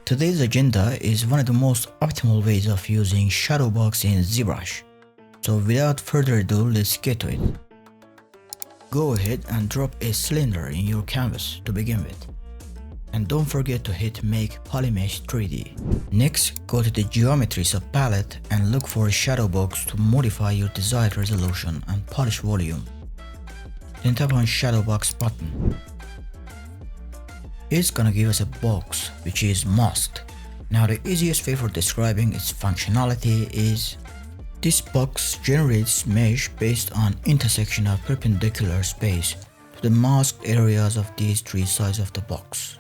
Today's agenda is one of the most optimal ways of using shadowbox in ZBrush. So without further ado, let's get to it. Go ahead and drop a cylinder in your canvas to begin with. And don't forget to hit Make Polymesh 3D. Next, go to the Geometry sub-palette and look for a shadowbox to modify your desired resolution and polish volume. Then tap on Shadowbox button. It's gonna give us a box which is masked. Now the easiest way for describing its functionality is this box generates mesh based on intersection of perpendicular space to the masked areas of these three sides of the box.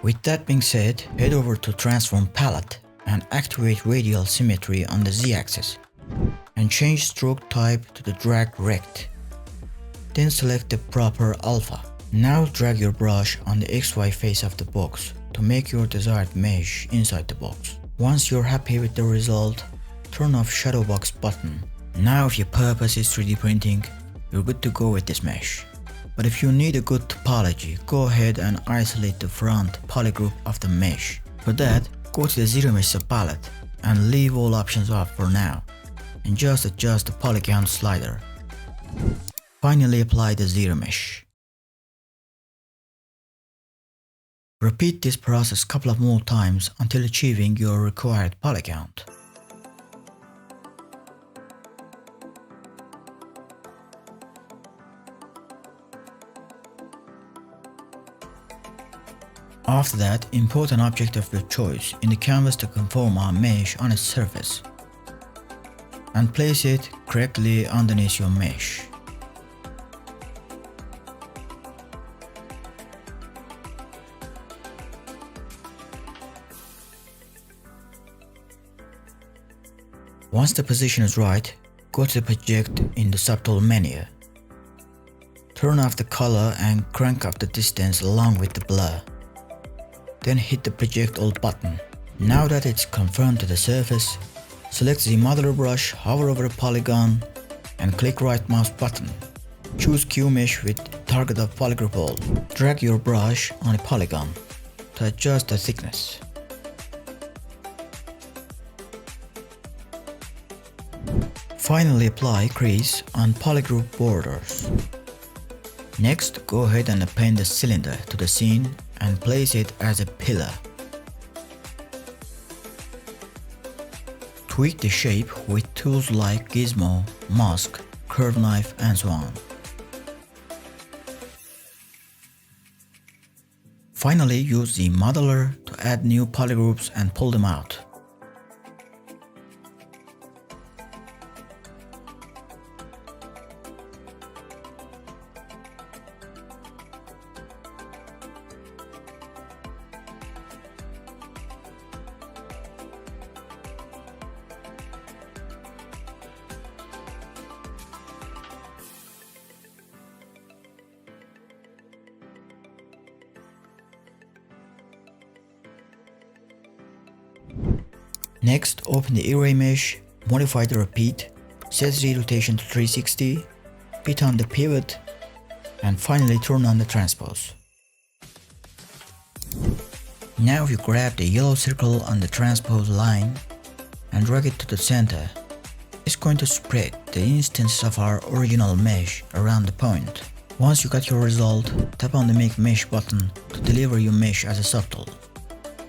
With that being said, head over to Transform Palette and activate Radial Symmetry on the Z-axis and change stroke type to the drag rect. Then select the proper alpha. Now drag your brush on the XY face of the box to make your desired mesh inside the box. Once you're happy with the result, turn off Shadowbox button. Now if your purpose is 3D printing, you're good to go with this mesh. But if you need a good topology, go ahead and isolate the front polygroup of the mesh. For that, go to the ZBrush sub-palette and leave all options off for now, and just adjust the poly count slider. Finally apply the ZBrush. Repeat this process a couple of more times until achieving your required poly count. After that, import an object of your choice in the canvas to conform our mesh on its surface and place it correctly underneath your mesh. Once the position is right, go to the project in the subtool menu. Turn off the color and crank up the distance along with the blur. Then hit the Project All button. Now that it's confirmed to the surface, select the modeler brush, hover over a polygon, and click right mouse button. Choose Q Mesh with target of polygroup all. Drag your brush on a polygon to adjust the thickness. Finally apply crease on polygroup borders. Next, go ahead and append the cylinder to the scene and place it as a pillar. Tweak the shape with tools like Gizmo, Mask, Curve Knife, and so on. Finally, use the modeler to add new polygroups and pull them out. Next, open the array mesh, modify the repeat, set the rotation to 360, hit on the pivot, and finally turn on the transpose. Now if you grab the yellow circle on the transpose line and drag it to the center, it's going to spread the instance of our original mesh around the point. Once you got your result, tap on the Make Mesh button to deliver your mesh as a subtool.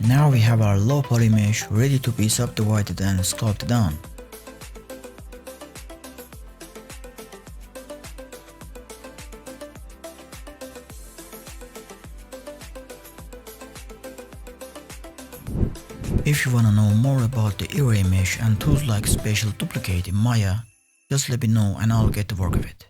Now we have our low poly mesh ready to be subdivided and sculpted on. If you wanna know more about the array mesh and tools like Spatial Duplicate in Maya, just let me know and I'll get to work with it.